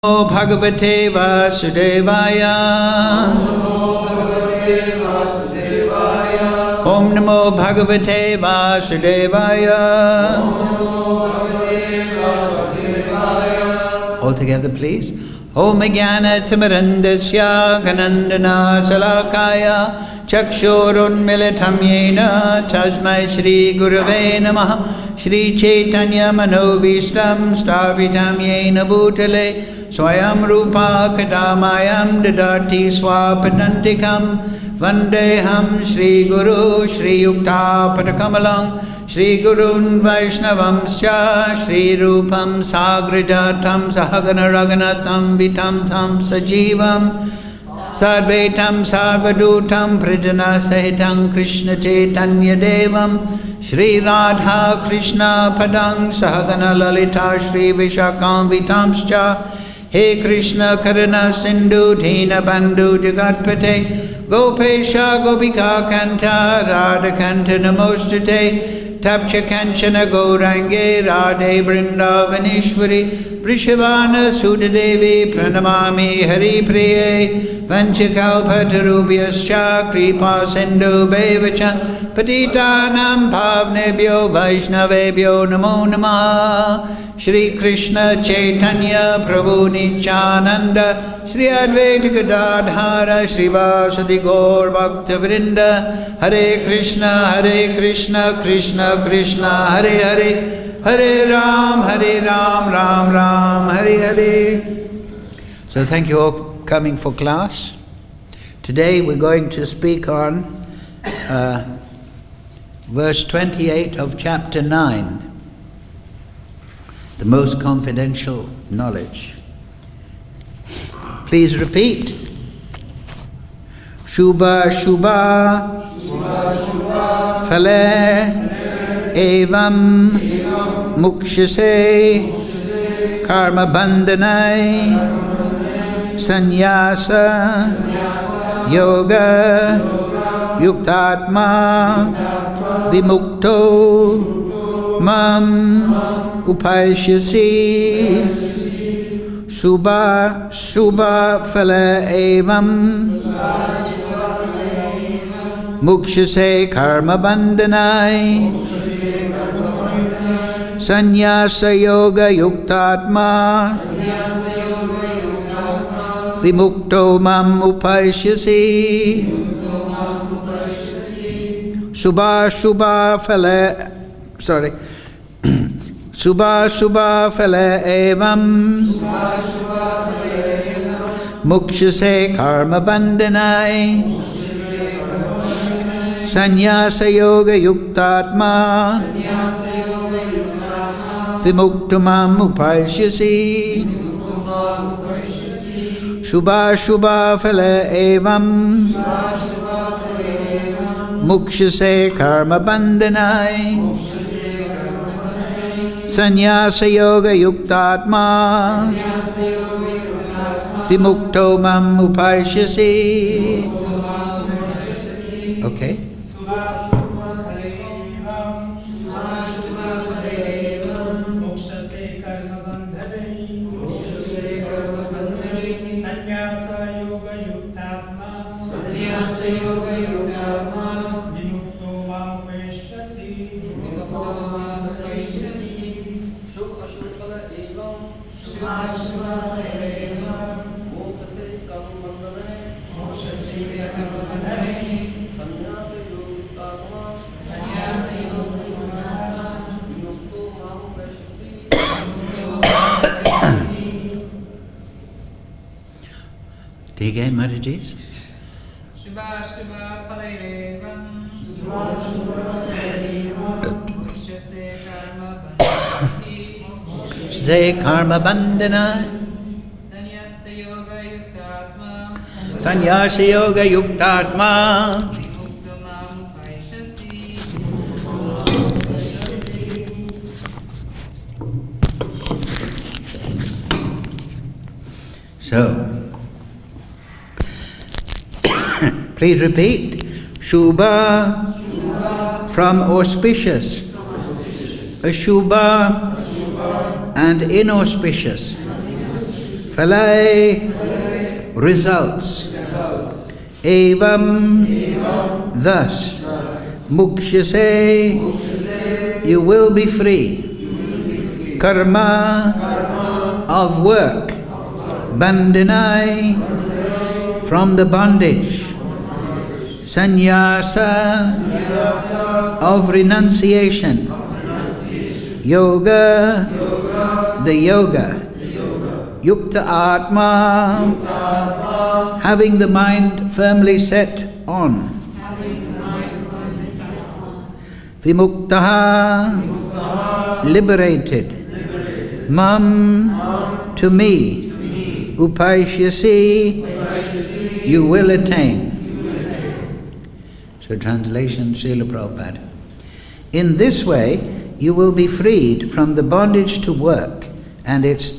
Namo Bhagavate Vasudevaya. Om Namo Bhagavate Vasudevaya. All together, please. Om Jnana Timirandasya Ganandana Salakaya Chakshurun Militam Yena Tasmai Shri Gurave Namaha Shri Chaitanya Manobhistam Stavitam Yena Bhutale Swayam Rupa Kadamayam Dadati Swapadantikam Vandeham Shri Guru Shri Yukta Padakamalang Shri Gurun Vaishnavamscha Shri Rupam Sagrajatam Sahagana Raganatam Vitam Tam Sajivam Sadvaitam Sarvadutam Prijana Sahitam Krishna Chaitanya Devam Shri Radha Krishna Padang Sahagana Lalita Shri Vishakam Vitamscha He Krishna Karana Sindhu Dina Bandhu Jagatpate Gopesha Gopika Kanta Radha Kanta Namostate Tapcha Kanchana Gaurange Radhe Vrindavaneshwari Prishavana Sudadevi Pranamami Hari Priye Vanchakalpatarubhyascha Kripa Sindhu Bevacha Patitanam Bhavnebhyo Vaishnavebhyo Namo Namaha Shri Krishna Chaitanya Prabhu Nityananda Shri Advaita Gadadhara Shri Vasadi Gaur Bhakta Vrinda Hare Krishna Krishna Krishna Hare Hare Hare Ram Ram Ram Hare Hare. So thank you all for coming for class. Today we're going to speak on verse 28 of chapter 9. The most confidential knowledge. Please repeat. Shubha Shubha Phale Evam Mukshase Karma Bandhanai Sannyasa Yoga Yuktatma Vimukto Mam Upashyasi Shubha Shubha Phala Evam Mukshase Karma Bandhanai Sannyasa Yoga Yuktatma Vimukto Mam Upashyasi Shubha Shubha Phala Shubha Shubha Phala Evam Mukshase Karma Bandhanai Sannyasa Yoga Yuktatma Vimuktamam Upashyasi Shubha Shubha Phala Evam Mukshase Karma Bandhanai Sannyasa Yoga Yuktatma Vimukto Mam Upashyasi. Okay. ठीक है Maharaji? Shubha Shubha Palayevam Mukshase Karma Bandhana Sannyasa Yoga Yuktatma Sannyasa Yoga Yuktatma Vimuktamam Upashyasi. So please repeat. Shubha from auspicious. Ashubha and inauspicious. Phalai, results. Evam, thus. Mukshase, you will be free. Karma, of work. Bandhanai, from the bondage. Sannyasa, of renunciation. Yoga, the yoga. Yukta Atma, having the mind firmly set on. Vimuktaha, liberated. Mam, to me. Upaishyasi, you will attain. So translation, Srila Prabhupada. In this way, you will be freed from the bondage to work and its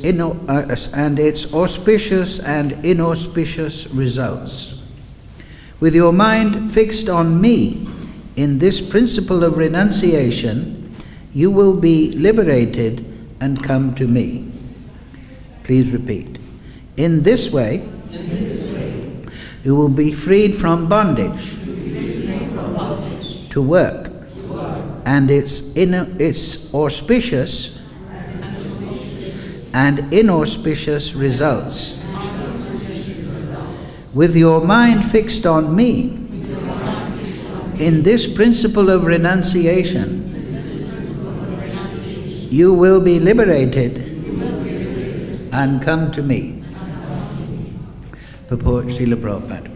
auspicious and inauspicious results. With your mind fixed on me, in this principle of renunciation, you will be liberated and come to me. Please repeat. In this way, you will be freed from bondage to work and its auspicious and inauspicious results. With your mind fixed on me, in this principle of renunciation, you will be liberated and come to me. Purport Srila Prabhupada.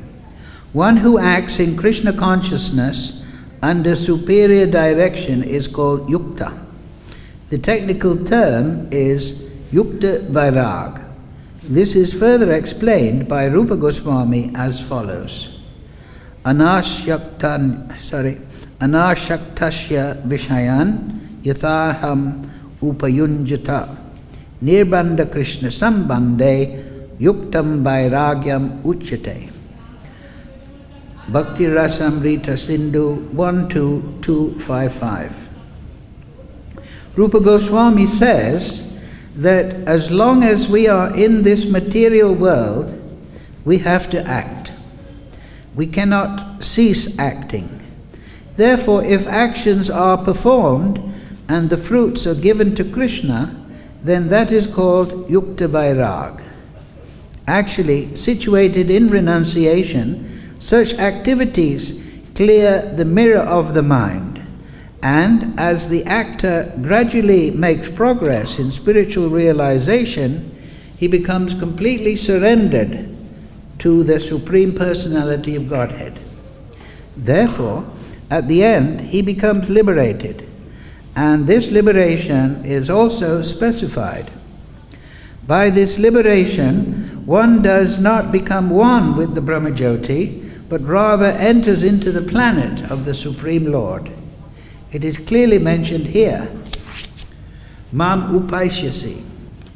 One who acts in Krishna consciousness under superior direction is called yukta. The technical term is yukta vairag. This is further explained by Rupa Goswami as follows. Anashaktasya vishayan yathaham upayunjata nirbandha krishna sambande yuktam vairagyam uchyate. Bhakti Rasamrita Sindhu 12255. Rupa Goswami says that as long as we are in this material world, we have to act. We cannot cease acting. Therefore, if actions are performed and the fruits are given to Krishna, then that is called Yukta Vairag. Actually, situated in renunciation, such activities clear the mirror of the mind, and as the actor gradually makes progress in spiritual realization, he becomes completely surrendered to the Supreme Personality of Godhead. Therefore, at the end, he becomes liberated, and this liberation is also specified. By this liberation, one does not become one with the Brahmajyoti, but rather enters into the planet of the Supreme Lord. It is clearly mentioned here. Mam upaishyasi.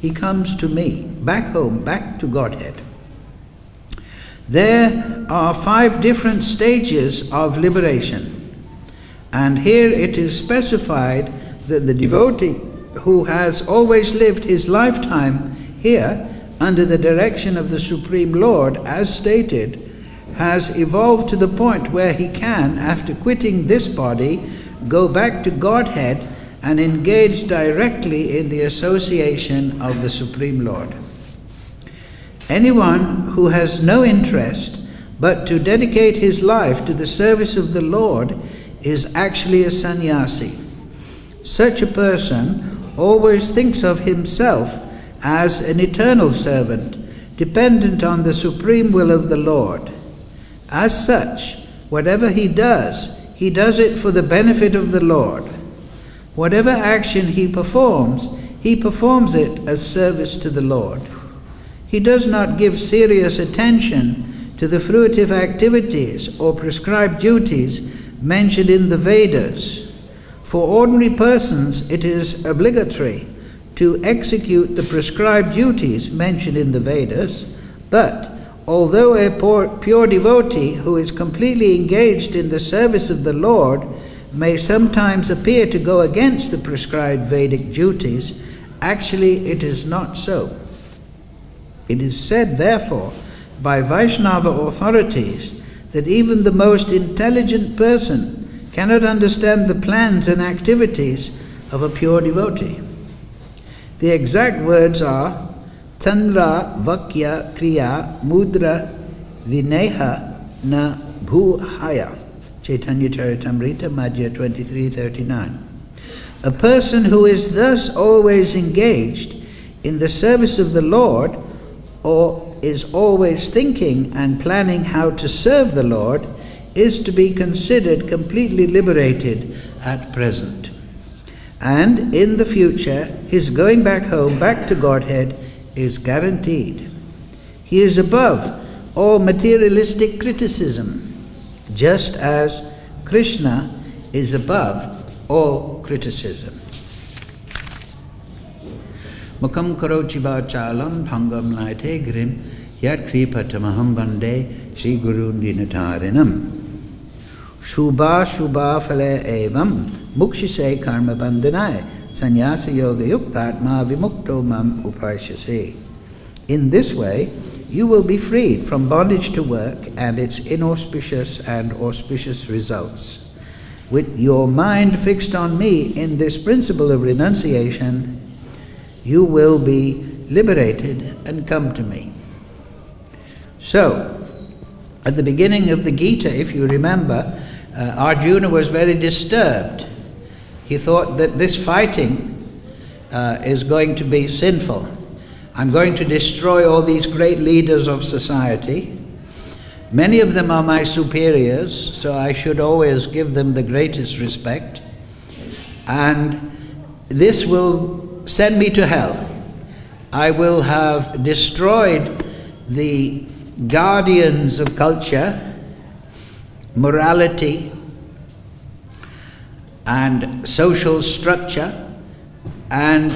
He comes to me, back home, back to Godhead. There are 5 different stages of liberation. And here it is specified that the devotee who has always lived his lifetime here under the direction of the Supreme Lord, as stated, has evolved to the point where he can, after quitting this body, go back to Godhead and engage directly in the association of the Supreme Lord. Anyone who has no interest but to dedicate his life to the service of the Lord is actually a sannyasi. Such a person always thinks of himself as an eternal servant, dependent on the supreme will of the Lord. As such, whatever he does it for the benefit of the Lord. Whatever action he performs it as service to the Lord. He does not give serious attention to the fruitive activities or prescribed duties mentioned in the Vedas. For ordinary persons, it is obligatory to execute the prescribed duties mentioned in the Vedas, but although a pure devotee who is completely engaged in the service of the Lord may sometimes appear to go against the prescribed Vedic duties, actually it is not so. It is said, therefore, by Vaishnava authorities that even the most intelligent person cannot understand the plans and activities of a pure devotee. The exact words are Tandra Vakya Kriya Mudra Vineha Na Bhuhaya. Chaitanya Charitamrita, Madhya 23:39. A person who is thus always engaged in the service of the Lord, or is always thinking and planning how to serve the Lord, is to be considered completely liberated at present. And in the future, his going back home, back to Godhead, is guaranteed. He is above all materialistic criticism, just as Krishna is above all criticism. Mukam karochi vachalam bhangam laite grim yat kripatamaham bande Shri Guru Dinatarinam. Shubha Shubha Phale Evam Mukshise Karma Bandhanai Sannyasa Yoga Yuktatma Vimukto Mam Upashase. In this way, you will be freed from bondage to work and its inauspicious and auspicious results. With your mind fixed on me in this principle of renunciation, you will be liberated and come to me. So, at the beginning of the Gita, if you remember, Arjuna was very disturbed. He thought that this fighting is going to be sinful. I'm going to destroy all these great leaders of society. Many of them are my superiors, so I should always give them the greatest respect. And this will send me to hell. I will have destroyed the guardians of culture, morality, and social structure, and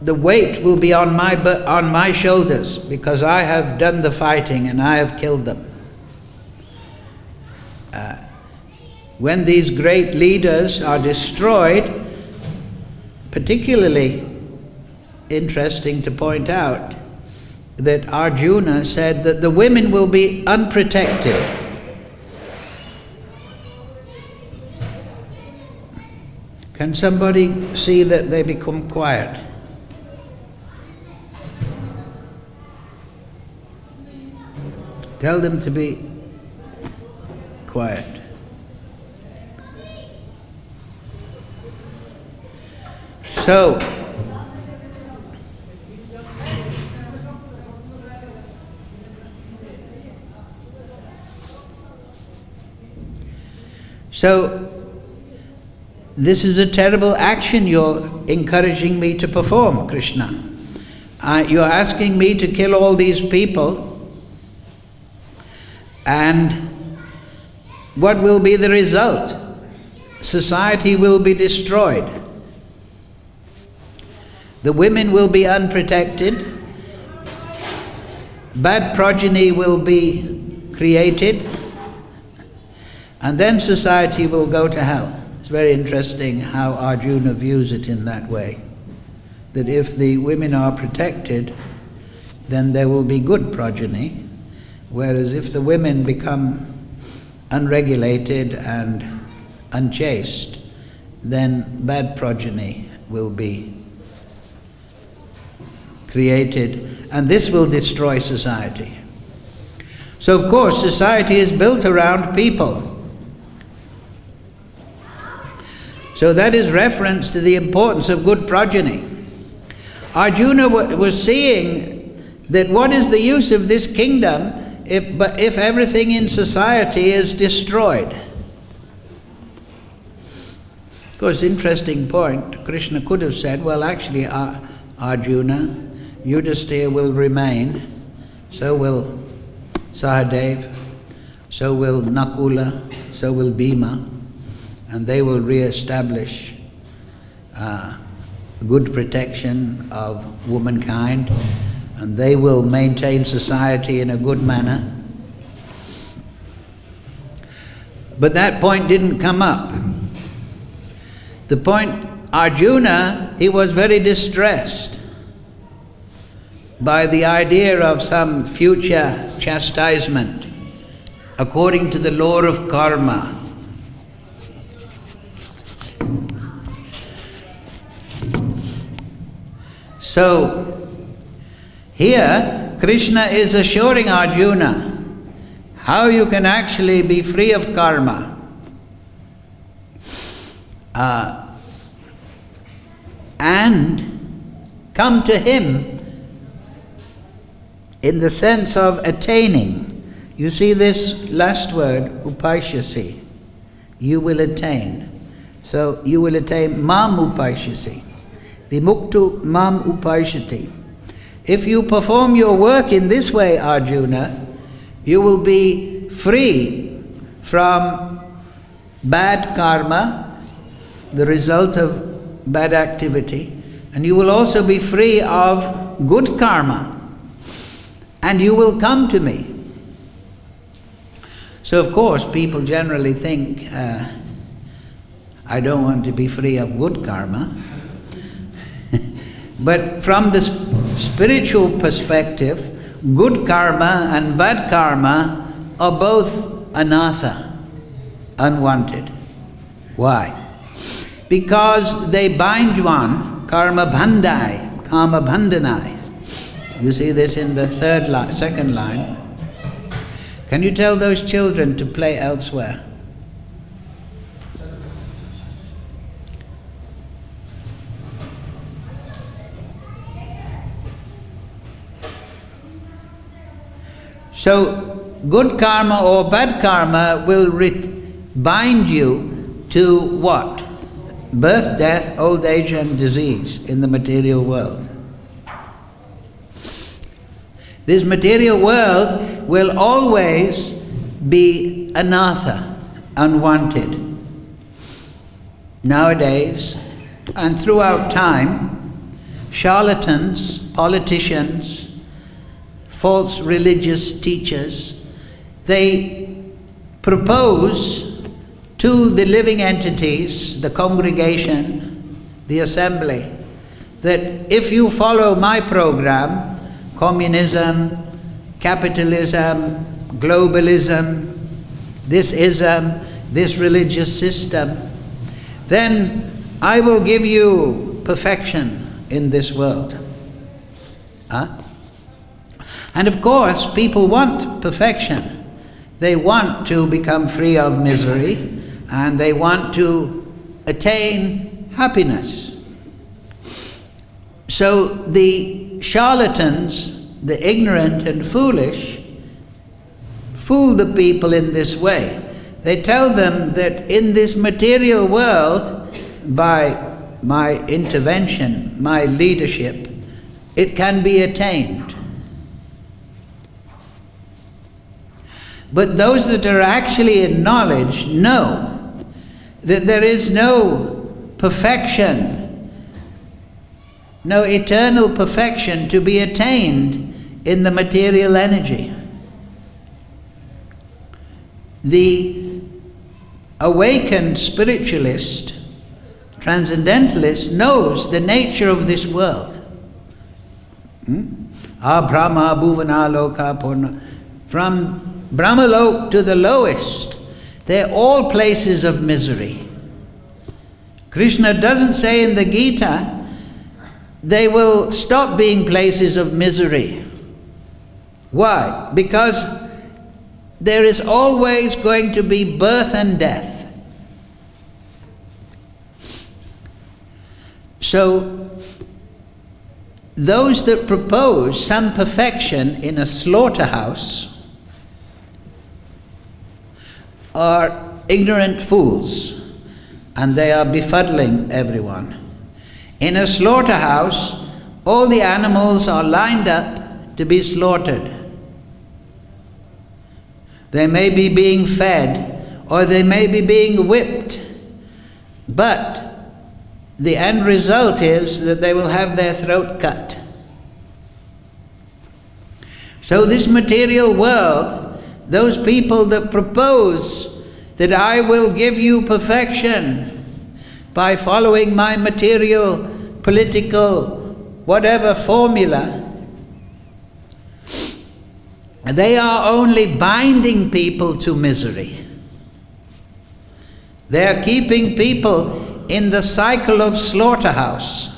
the weight will be on my shoulders because I have done the fighting and I have killed them. When these great leaders are destroyed, particularly interesting to point out that Arjuna said that the women will be unprotected. Can somebody see that they become quiet? Tell them to be quiet. So, this is a terrible action you're encouraging me to perform, Krishna. You're asking me to kill all these people, and what will be the result? Society will be destroyed. The women will be unprotected. Bad progeny will be created. And then society will go to hell. It's very interesting how Arjuna views it in that way. That if the women are protected, then there will be good progeny. Whereas if the women become unregulated and unchaste, then bad progeny will be created, and this will destroy society. So of course society is built around people. So that is reference to the importance of good progeny. Arjuna was seeing that what is the use of this kingdom if everything in society is destroyed? Of course, interesting point. Krishna could have said, well, actually, Arjuna, Yudhisthira will remain, so will Sahadev, so will Nakula, so will Bhima, and they will re-establish good protection of womankind, and they will maintain society in a good manner. But that point didn't come up. The point, Arjuna, he was very distressed. by the idea of some future chastisement according to the law of karma. So, here Krishna is assuring Arjuna how you can actually be free of karma. And come to him in the sense of attaining. You see this last word, upashyasi, you will attain. So you will attain mam upashyasi, vimuktu mam upashyati. If you perform your work in this way, Arjuna, you will be free from bad karma, the result of bad activity, and you will also be free of good karma, and you will come to me. So of course people generally think, I don't want to be free of good karma. But from the spiritual perspective, good karma and bad karma are both anatha, unwanted. Why? Because they bind one, karma bandhai, kama bandhanai. You see this in the second line. Can you tell those children to play elsewhere? So, good karma or bad karma will bind you to what? Birth, death, old age and disease in the material world. This material world will always be anatha, unwanted. Nowadays, and throughout time, charlatans, politicians, false religious teachers, they propose to the living entities, the congregation, the assembly, that if you follow my program, communism, capitalism, globalism, this ism, this religious system, then I will give you perfection in this world. And of course, people want perfection. They want to become free of misery, and they want to attain happiness. So the charlatans, the ignorant and foolish, fool the people in this way. They tell them that in this material world, by my intervention, my leadership, it can be attained. But those that are actually in knowledge know that there is no perfection, no eternal perfection to be attained in the material energy. The awakened spiritualist, transcendentalist, knows the nature of this world. Brahma bhuvana loka purna. From Brahmalok to the lowest, they're all places of misery. Krishna doesn't say in the Gita, they will stop being places of misery. Why? Because there is always going to be birth and death. So, those that propose some perfection in a slaughterhouse are ignorant fools, and they are befuddling everyone. In a slaughterhouse, all the animals are lined up to be slaughtered. They may be being fed, or they may be being whipped, but the end result is that they will have their throat cut. So this material world, those people that propose that I will give you perfection by following my material, political, whatever formula, they are only binding people to misery. They are keeping people in the cycle of slaughterhouse.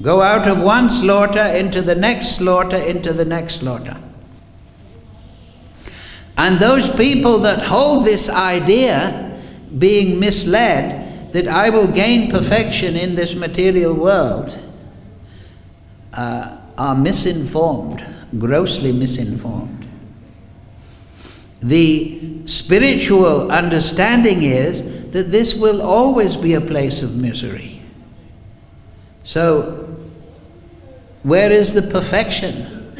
Go out of one slaughter into the next slaughter, into the next slaughter. And those people that hold this idea, being misled, that I will gain perfection in this material world, are misinformed, grossly misinformed. The spiritual understanding is that this will always be a place of misery. So, where is the perfection?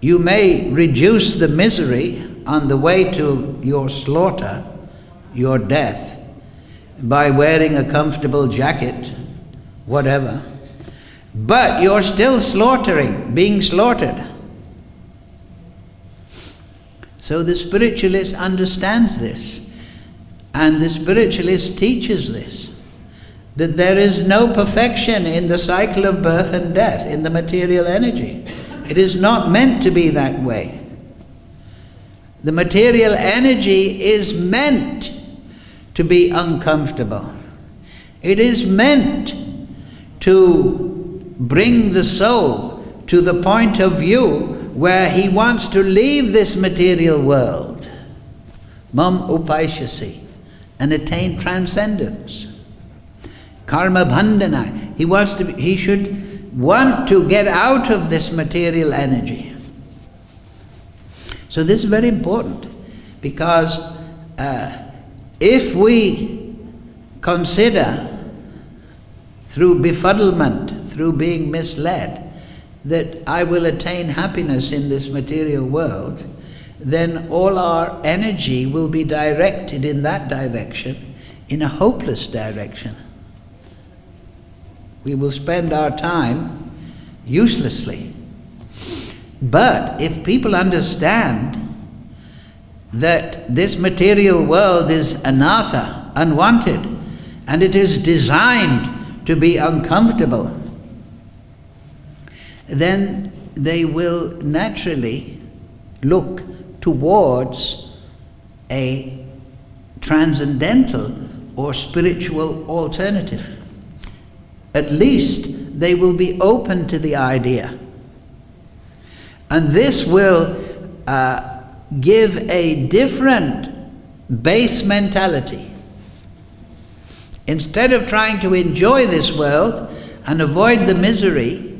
You may reduce the misery on the way to your slaughter, your death, by wearing a comfortable jacket, whatever. But you're still slaughtering, being slaughtered. So the spiritualist understands this, and the spiritualist teaches this, that there is no perfection in the cycle of birth and death, in the material energy. It is not meant to be that way. The material energy is meant to be uncomfortable. It is meant to bring the soul to the point of view where he wants to leave this material world, mam upaishyasi, and attain transcendence. Karma bandhana. He should want to get out of this material energy. So this is very important, because if we consider through befuddlement, through being misled, that I will attain happiness in this material world, then all our energy will be directed in that direction, in a hopeless direction. We will spend our time uselessly. But if people understand that this material world is anartha, unwanted, and it is designed to be uncomfortable, then they will naturally look towards a transcendental or spiritual alternative. At least they will be open to the idea. And this will give a different base mentality. Instead of trying to enjoy this world and avoid the misery,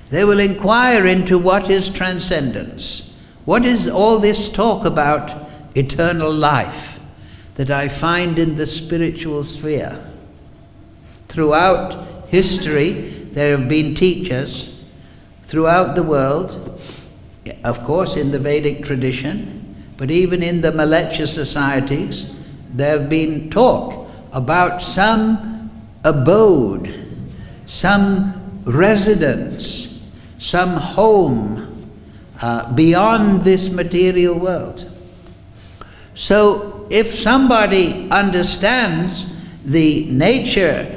they will inquire into what is transcendence. What is all this talk about eternal life that I find in the spiritual sphere? Throughout history, there have been teachers throughout the world, of course in the Vedic tradition, but even in the Malecha societies, there have been talk about some abode, some residence, some home beyond this material world. So if somebody understands the nature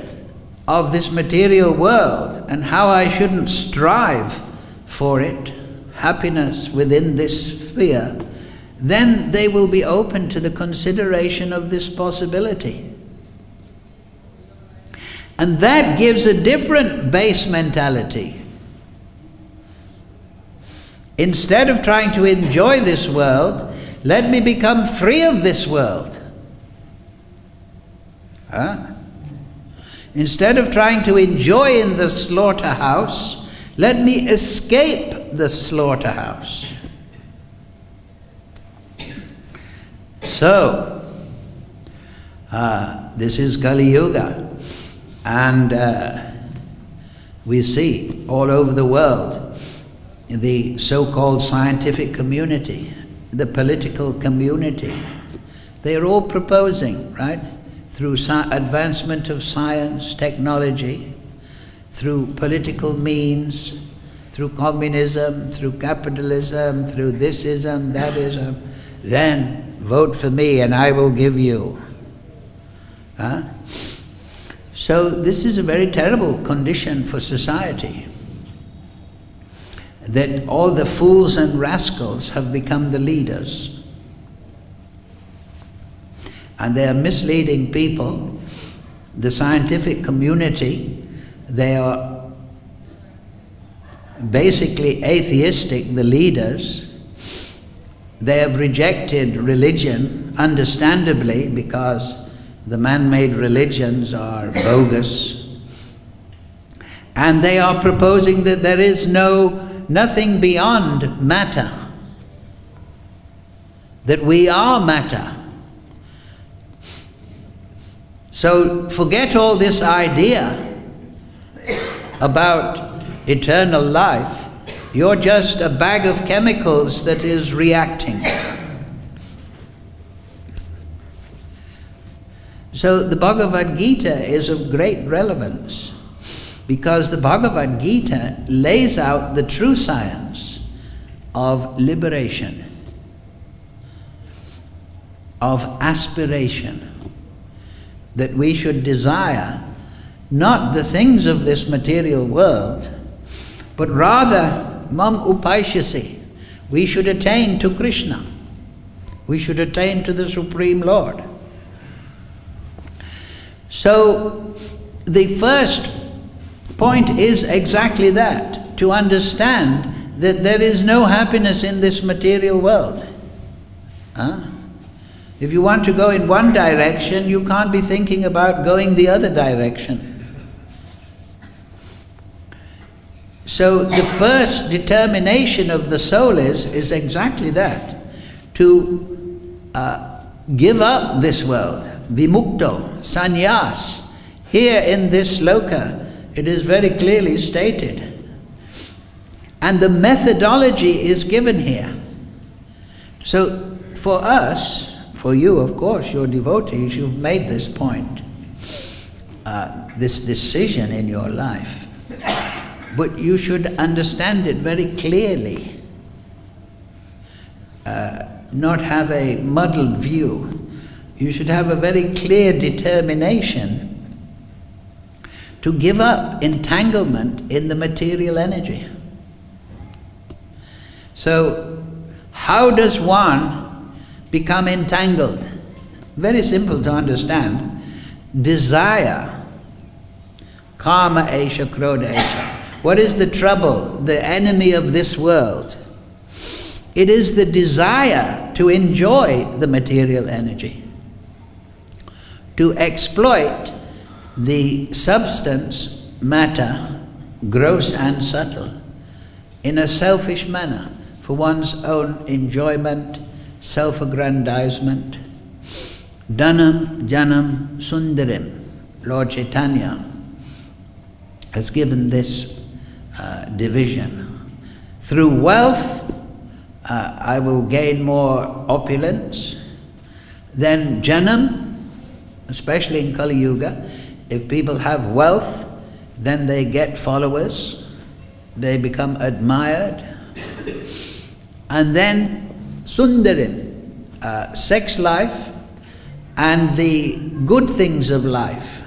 of this material world and how I shouldn't strive for it, happiness within this sphere, then they will be open to the consideration of this possibility. And that gives a different base mentality. Instead of trying to enjoy this world, let me become free of this world. Instead of trying to enjoy in the slaughterhouse, let me escape the slaughterhouse. So, this is Kali Yuga, and we see all over the world the so-called scientific community, the political community, they are all proposing, right? Through advancement of science, technology, through political means, through communism, through capitalism, through thisism, thatism, then vote for me and I will give you. So this is a very terrible condition for society. that all the fools and rascals have become the leaders. And they are misleading people. The scientific community, they are basically atheistic, the leaders. They have rejected religion, understandably, because the man-made religions are bogus. And they are proposing that there is nothing beyond matter, that we are matter. So forget all this idea about eternal life. You're just a bag of chemicals that is reacting. So the Bhagavad Gita is of great relevance, because the Bhagavad Gita lays out the true science of liberation, of aspiration, that we should desire not the things of this material world, but rather mam upaishyasi, we should attain to Krishna, we should attain to the Supreme Lord. So the first point is exactly that, to understand that there is no happiness in this material world. If you want to go in one direction, you can't be thinking about going the other direction. So the first determination of the soul is exactly that, to give up this world, vimukto, sannyas. Here in this sloka, it is very clearly stated. And the methodology is given here. So for us, for you, of course, your devotees, you've made this point, this decision in your life. But you should understand it very clearly, not have a muddled view. You should have a very clear determination to give up entanglement in the material energy. So, how does one become entangled? Very simple to understand. Desire, karma esha, krodha esha. What is the trouble, the enemy of this world? It is the desire to enjoy the material energy, to exploit the substance, matter, gross and subtle, in a selfish manner, for one's own enjoyment, self-aggrandizement. Dhanam, Janam, Sundarim. Lord Chaitanya has given this division. Through wealth, I will gain more opulence. Then Janam, especially in Kali Yuga, if people have wealth, then they get followers, they become admired. And then Sundarim, sex life and the good things of life,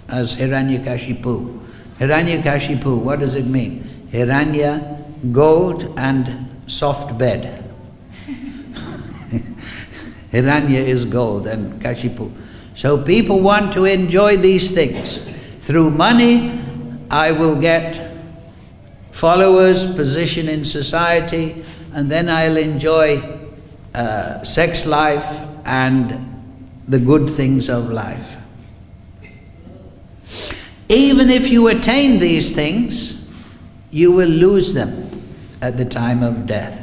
as Hiranyakashipu. Hiranyakashipu, what does it mean? Hiranya, gold and soft bed. Hiranya is gold and Kashipu. So people want to enjoy these things. Through money, I will get followers, position in society, and then I'll enjoy sex life and the good things of life. Even if you attain these things, you will lose them at the time of death.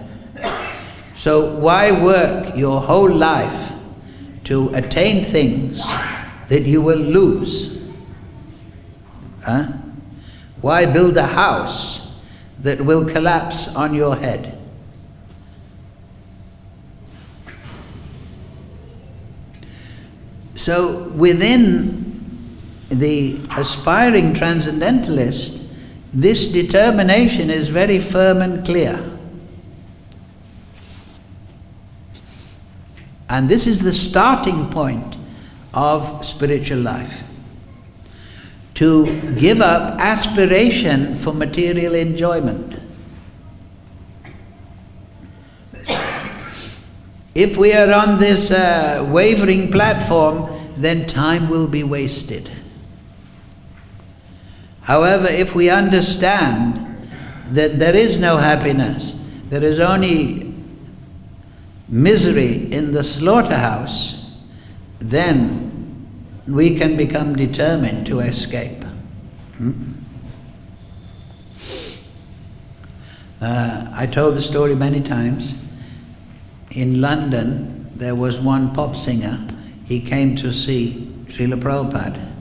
So why work your whole life to attain things that you will lose? Why build a house that will collapse on your head? So within the aspiring transcendentalist, this determination is very firm and clear. And this is the starting point of spiritual life. To give up aspiration for material enjoyment. If we are on this wavering platform, then time will be wasted. However, if we understand that there is no happiness, there is only misery in the slaughterhouse, then we can become determined to escape. I told the story many times. In London, there was one pop singer. He came to see Srila Prabhupada.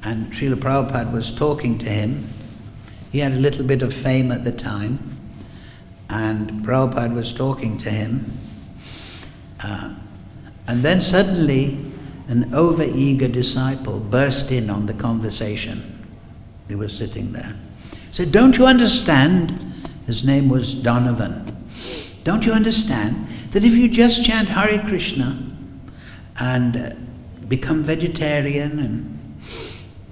And Srila Prabhupada was talking to him. He had a little bit of fame at the time. And Prabhupada was talking to him. And then suddenly, an over-eager disciple burst in on the conversation. He was sitting there. He said, "Don't you understand?" His name was Donovan. "Don't you understand that if you just chant Hare Krishna and become vegetarian and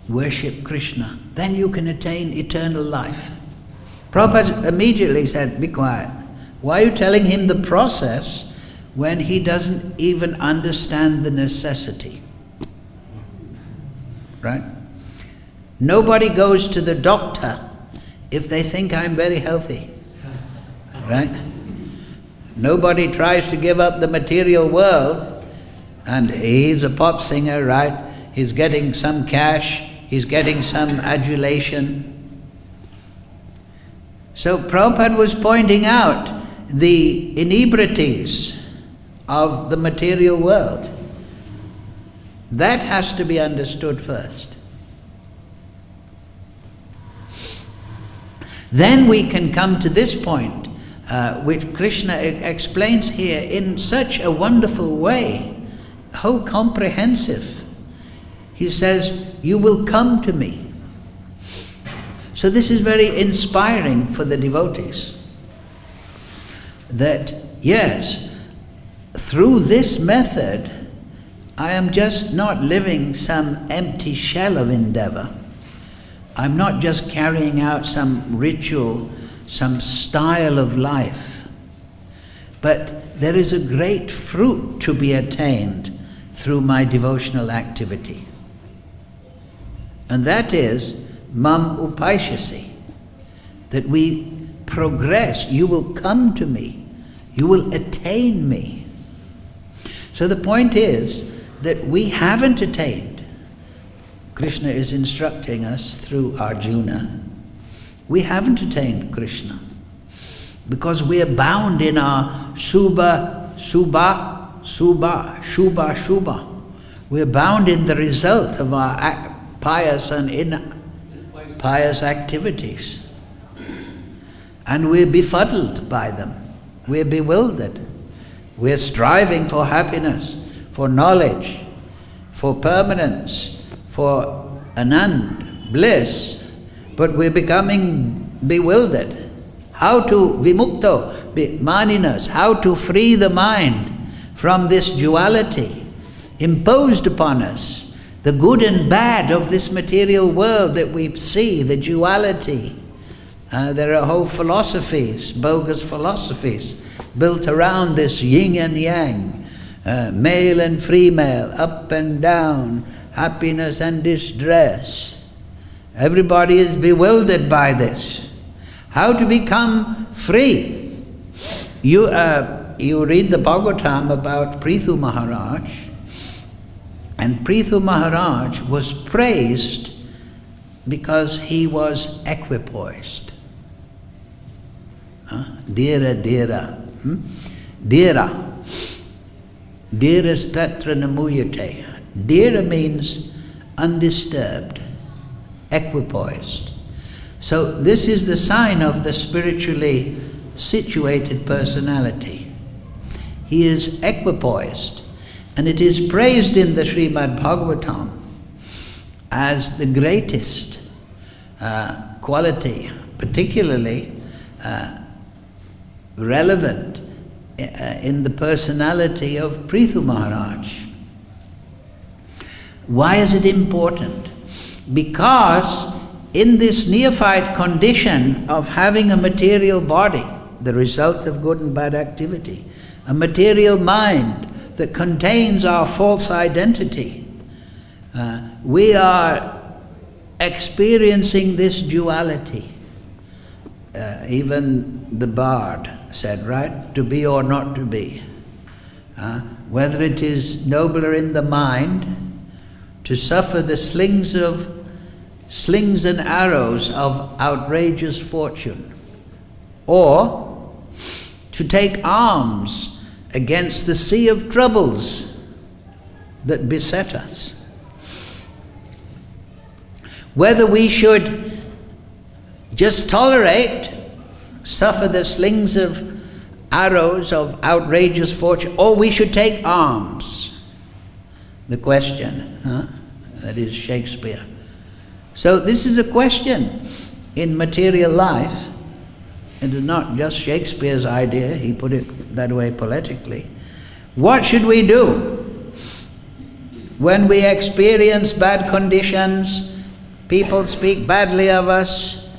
worship Krishna, then you can attain eternal life?" Prabhupada immediately said, "Be quiet. Why are you telling him the process when he doesn't even understand the necessity?" Right? Nobody goes to the doctor if they think I'm very healthy. Right? Nobody tries to give up the material world, and he's a pop singer, right? He's getting some cash, he's getting some adulation. So Prabhupada was pointing out the inebrities of the material world. That has to be understood first. Then we can come to this point, which Krishna explains here in such a wonderful way, whole comprehensive. He says, "You will come to me." So this is very inspiring for the devotees. That, yes, through this method, I am just not living some empty shell of endeavor. I'm not just carrying out some ritual, some style of life. But there is a great fruit to be attained through my devotional activity. And that is mam upaishasi, that we progress. You will come to me. You will attain me. So the point is that we haven't attained. Krishna is instructing us through Arjuna. We haven't attained Krishna because we are bound in our shubha. We are bound in the result of our pious and impious activities. And we're befuddled by them. We're bewildered. We're striving for happiness, for knowledge, for permanence, for anand, bliss, but we're becoming bewildered. How to vimukto, maninas, how to free the mind from this duality imposed upon us, the good and bad of this material world that we see, the duality. There are whole philosophies, bogus philosophies, built around this yin and yang, male and female, up and down, happiness and distress. Everybody is bewildered by this. How to become free? You read the Bhagavatam about Prithu Maharaj, and Prithu Maharaj was praised because he was equipoised. Dhira. Dhira statra namuyate. Dhira means undisturbed, equipoised. So this is the sign of the spiritually situated personality. He is equipoised, and it is praised in the Srimad Bhagavatam as the greatest quality, particularly relevant in the personality of Prithu Maharaj. Why is it important? Because in this neophyte condition of having a material body, the result of good and bad activity, a material mind that contains our false identity. We are experiencing this duality. Even the bard said, right, to be or not to be. Whether it is nobler in the mind to suffer the slings and arrows of outrageous fortune, or to take arms against the sea of troubles that beset us. Whether we should just tolerate, suffer the slings of arrows of outrageous fortune, or we should take arms. The question, that is Shakespeare. So this is a question in material life. It is not just Shakespeare's idea, he put it that way poetically. What should we do when we experience bad conditions? People speak badly of us,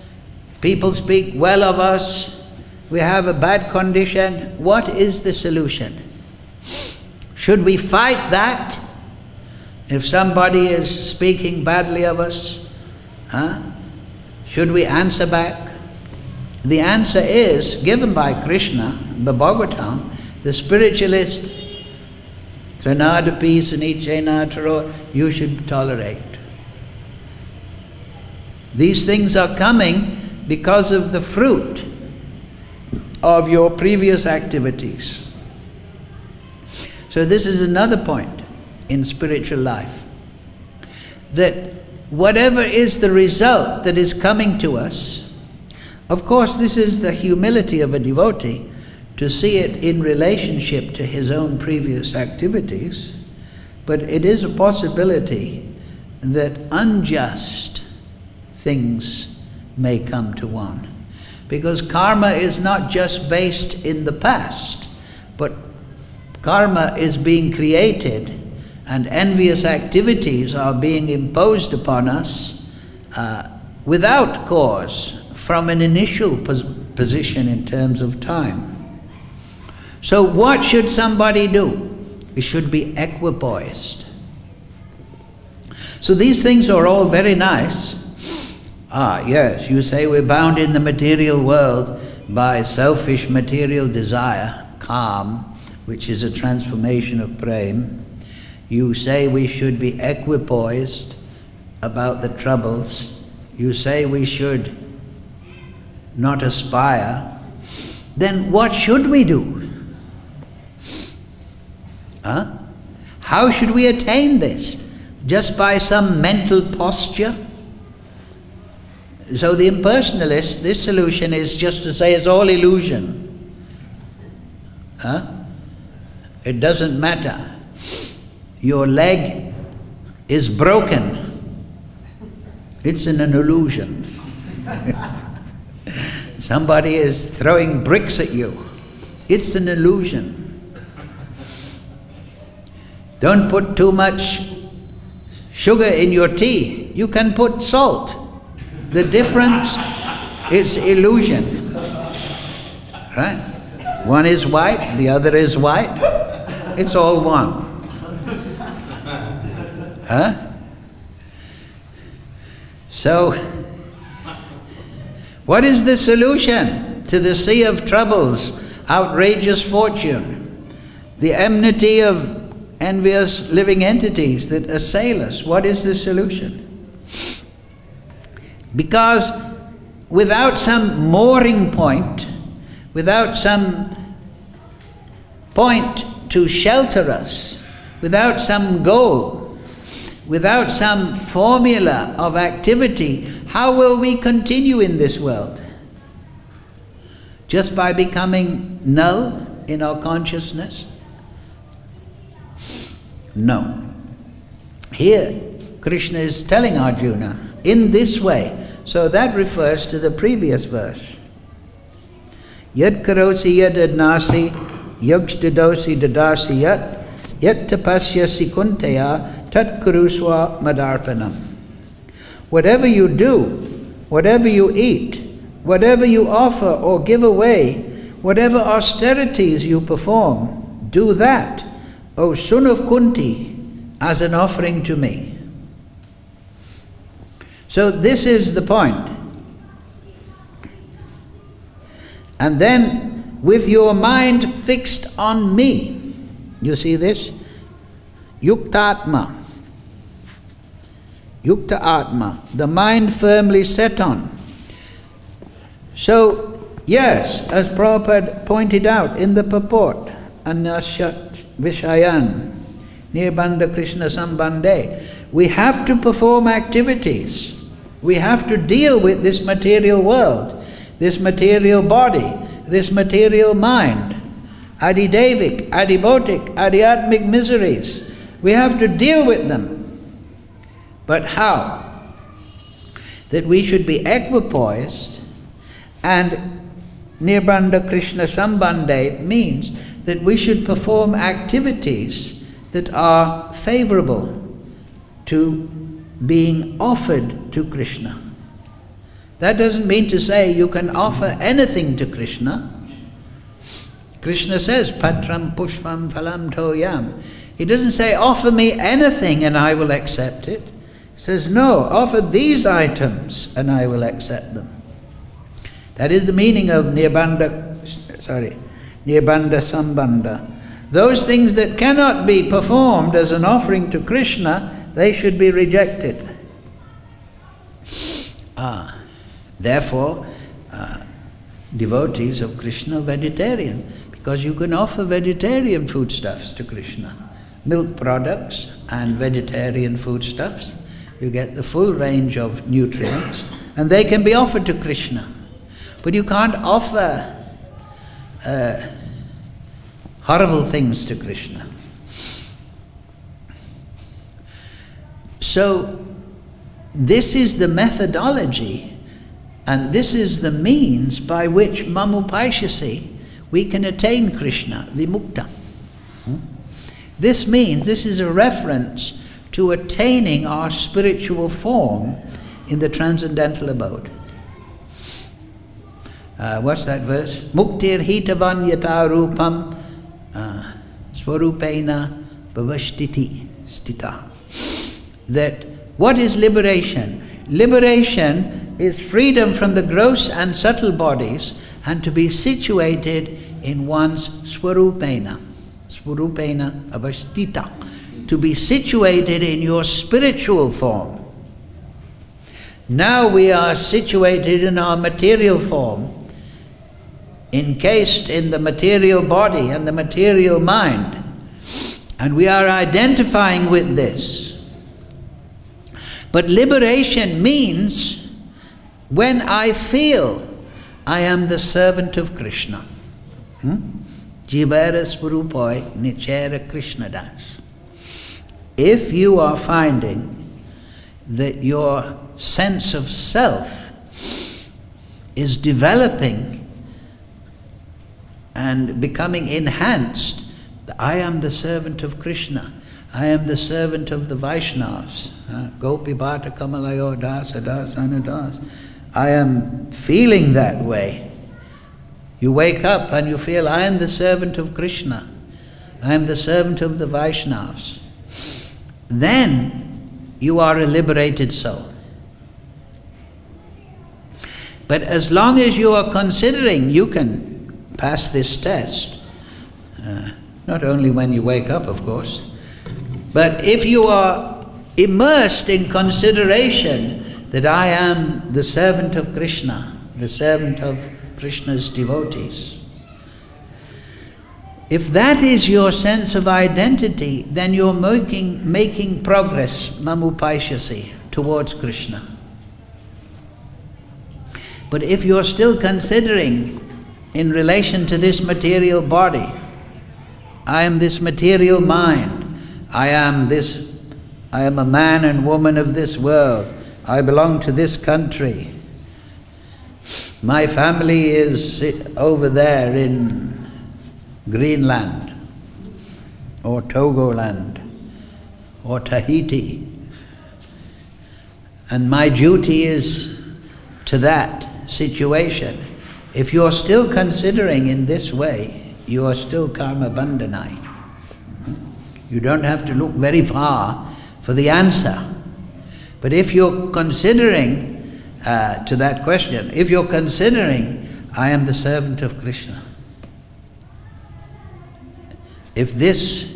people speak well of us, we have a bad condition. What is the solution? Should we fight that? If somebody is speaking badly of us, should we answer back? The answer is given by Krishna, the Bhagavatam, the spiritualist, Trinadapi Sunichena, you should tolerate. These things are coming because of the fruit of your previous activities. So this is another point in spiritual life, that whatever is the result that is coming to us, of course this is the humility of a devotee, to see it in relationship to his own previous activities, but it is a possibility that unjust things may come to one. Because karma is not just based in the past, but karma is being created and envious activities are being imposed upon us without cause from an initial position in terms of time. So what should somebody do? It should be equipoised. So these things are all very nice. Yes, you say we're bound in the material world by selfish material desire, kam, which is a transformation of prem. You say we should be equipoised about the troubles. You say we should not aspire. Then what should we do? How should we attain this? Just by some mental posture? So the impersonalist, this solution is just to say it's all illusion. It doesn't matter. Your leg is broken. It's an illusion. Somebody is throwing bricks at you. It's an illusion. Don't put too much sugar in your tea. You can put salt. The difference is illusion. Right? One is white, the other is white. It's all one. So, what is the solution to the sea of troubles, outrageous fortune, the enmity of envious living entities that assail us? What is the solution? Because without some mooring point, without some point to shelter us, without some goal, without some formula of activity, how will we continue in this world? Just by becoming null in our consciousness? No. Here, Krishna is telling Arjuna, in this way. So that refers to the previous verse. Yad karosi yad adnasi, yogstidosi dadasi yat tapasyasi kuntaya, tat kuruswa madarpanam. Whatever you do, whatever you eat, whatever you offer or give away, whatever austerities you perform, do that, O son of Kunti, as an offering to me. So this is the point. And then, with your mind fixed on me, you see this? Yuktatma. Yukta Atma, the mind firmly set on. So, yes, as Prabhupada pointed out in the purport, Anashat Vishayan, Nirbandha Krishna Sambandhe, we have to perform activities. We have to deal with this material world, this material body, this material mind, adidevik, adibhotik, adhyatmic miseries. We have to deal with them. But how? That we should be equipoised, and Nirbandha Krishna Sambandhe means that we should perform activities that are favourable to being offered to Krishna. That doesn't mean to say you can offer anything to Krishna. Krishna says, Patram Pushpam Phalam Toyam. He doesn't say, offer me anything and I will accept it. He says, no, offer these items and I will accept them. That is the meaning of Nirbandha Sambandha. Those things that cannot be performed as an offering to Krishna, they should be rejected. Therefore, devotees of Krishna are vegetarian, because you can offer vegetarian foodstuffs to Krishna. Milk products and vegetarian foodstuffs. You get the full range of nutrients, and they can be offered to Krishna. But you can't offer horrible things to Krishna. So, this is the methodology, and this is the means by which Mamupaishasi we can attain Krishna, Vimukta. This means, this is a reference to attaining our spiritual form in the transcendental abode. What's that verse? Muktir hitavan yata rupam swarupena bhavashtiti stita. That what is liberation? Liberation is freedom from the gross and subtle bodies and to be situated in one's swarupena. Swarupena bhavashtita. To be situated in your spiritual form. Now we are situated in our material form, encased in the material body and the material mind, and we are identifying with this. But liberation means when I feel I am the servant of Krishna. Jivara Swarupoi Nichera Krishna Das. If you are finding that your sense of self is developing and becoming enhanced, I am the servant of Krishna, I am the servant of the Vaishnavas, Gopi Bhata Kamalayo Dasa Dasana Das. I am feeling that way. You wake up and you feel, I am the servant of Krishna, I am the servant of the Vaishnavas. Then you are a liberated soul. But as long as you are considering you can pass this test, not only when you wake up, of course, but if you are immersed in consideration that I am the servant of Krishna, the servant of Krishna's devotees, if that is your sense of identity, then you're making progress, Mamupaishasi, towards Krishna. But if you're still considering in relation to this material body, I am this material mind, I am a man and woman of this world, I belong to this country, my family is over there in Greenland, or Togoland, or Tahiti, and my duty is to that situation. If you're still considering in this way, you are still karma bandhanai. You don't have to look very far for the answer. But if you're considering, to that question, if you're considering, I am the servant of Krishna, if this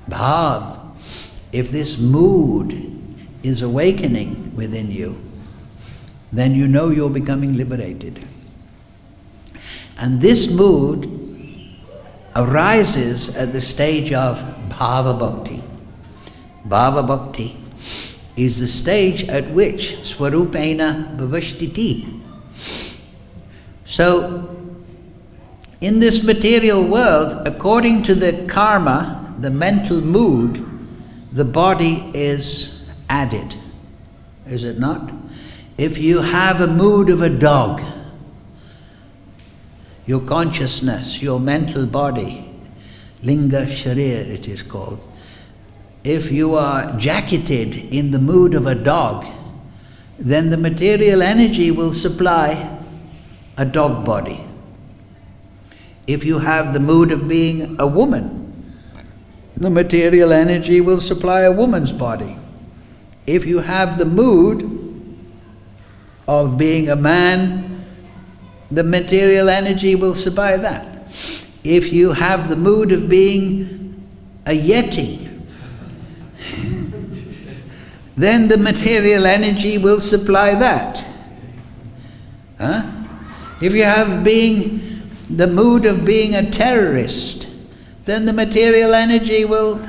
bhav, if this mood is awakening within you, then you know you're becoming liberated. And this mood arises at the stage of bhava bhakti. Bhava bhakti is the stage at which swarupena bhavashtiti. So, in this material world, according to the karma, the mental mood, the body is added. Is it not? If you have a mood of a dog, your consciousness, your mental body, linga sharir it is called, if you are jacketed in the mood of a dog, then the material energy will supply a dog body. If you have the mood of being a woman, the material energy will supply a woman's body. If you have the mood of being a man, the material energy will supply that. If you have the mood of being a yeti, then the material energy will supply that. If you have the mood of being a terrorist, then the material energy will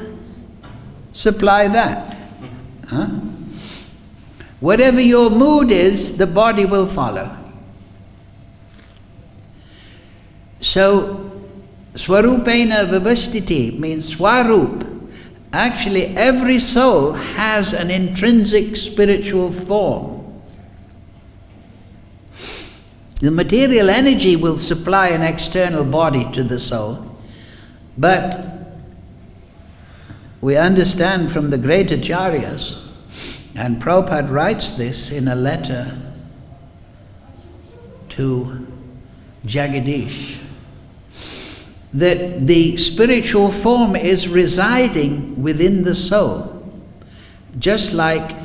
supply that. Whatever your mood is, the body will follow. So, swarupena vibhastiti means swarup. Actually, every soul has an intrinsic spiritual form. The material energy will supply an external body to the soul, but we understand from the great acharyas, and Prabhupada writes this in a letter to Jagadish, that the spiritual form is residing within the soul, just like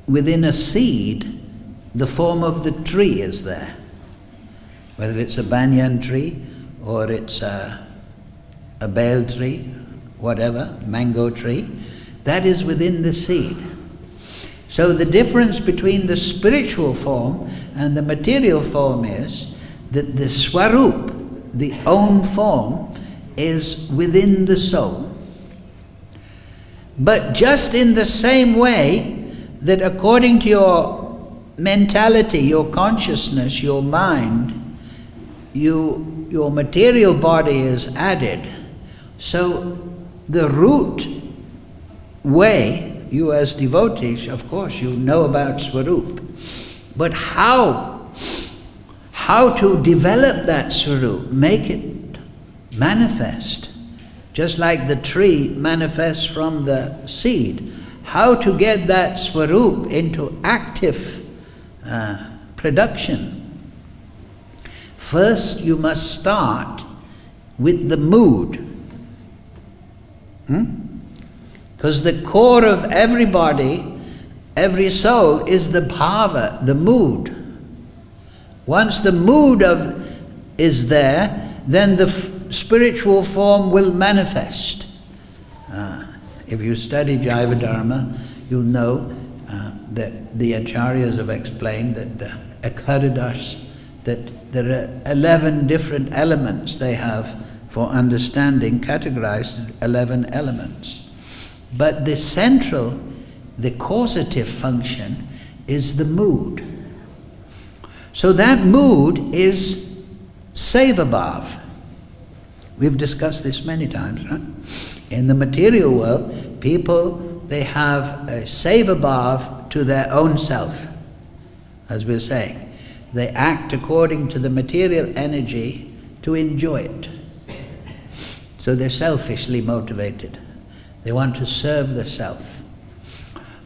within a seed, the form of the tree is there. Whether it's a banyan tree, or it's a bale tree, whatever, mango tree, that is within the seed. So the difference between the spiritual form and the material form is that the swarup, the own form, is within the soul. But just in the same way that according to your mentality, your consciousness, your mind, your material body is added. So the root way, you as devotees, of course, you know about Swarup. But how to develop that Swarup, make it manifest, just like the tree manifests from the seed. How to get that Swarup into active production. First, you must start with the mood. Because the core of everybody, every soul, is the bhava, the mood. Once the mood is there, then the spiritual form will manifest. If you study Jaiva Dharma, you'll know that the acharyas have explained that Akaridas, that there are 11 different elements they have for understanding, categorized 11 elements. But the central, the causative function is the mood. So that mood is Sevabhav. We've discussed this many times, right? In the material world, people, they have a Sevabhav to their own self, as we're saying. They act according to the material energy to enjoy it. So they're selfishly motivated. They want to serve the self.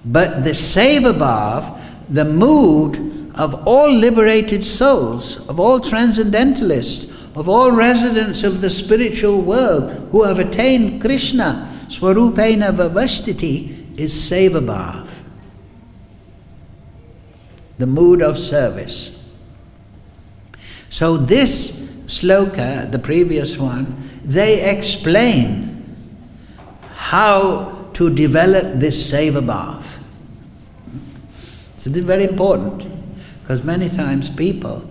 But the Sevabhav, the mood of all liberated souls, of all transcendentalists, of all residents of the spiritual world who have attained Krishna, Swarupena Vavasthiti, is Sevabhav, the mood of service. So this sloka, the previous one, they explain how to develop this Sevabhav. So this is very important, because many times people,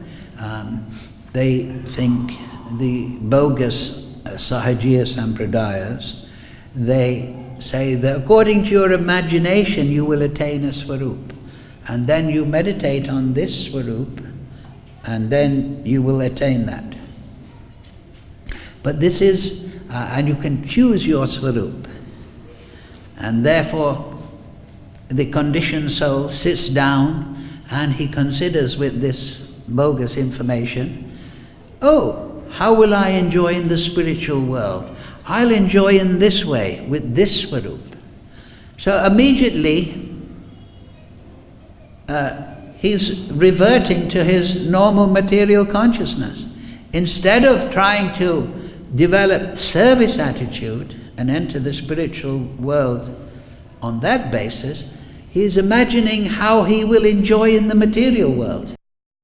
they think the bogus Sahajiya Sampradayas, they say that according to your imagination you will attain a Swarup. And then you meditate on this Swarup, and then you will attain that. But this is, and you can choose your Swarup. And therefore, the conditioned soul sits down and he considers with this bogus information, oh, how will I enjoy in the spiritual world? I'll enjoy in this way, with this Swarup. So immediately, he's reverting to his normal material consciousness. Instead of trying to develop service attitude and enter the spiritual world on that basis, he's imagining how he will enjoy in the material world.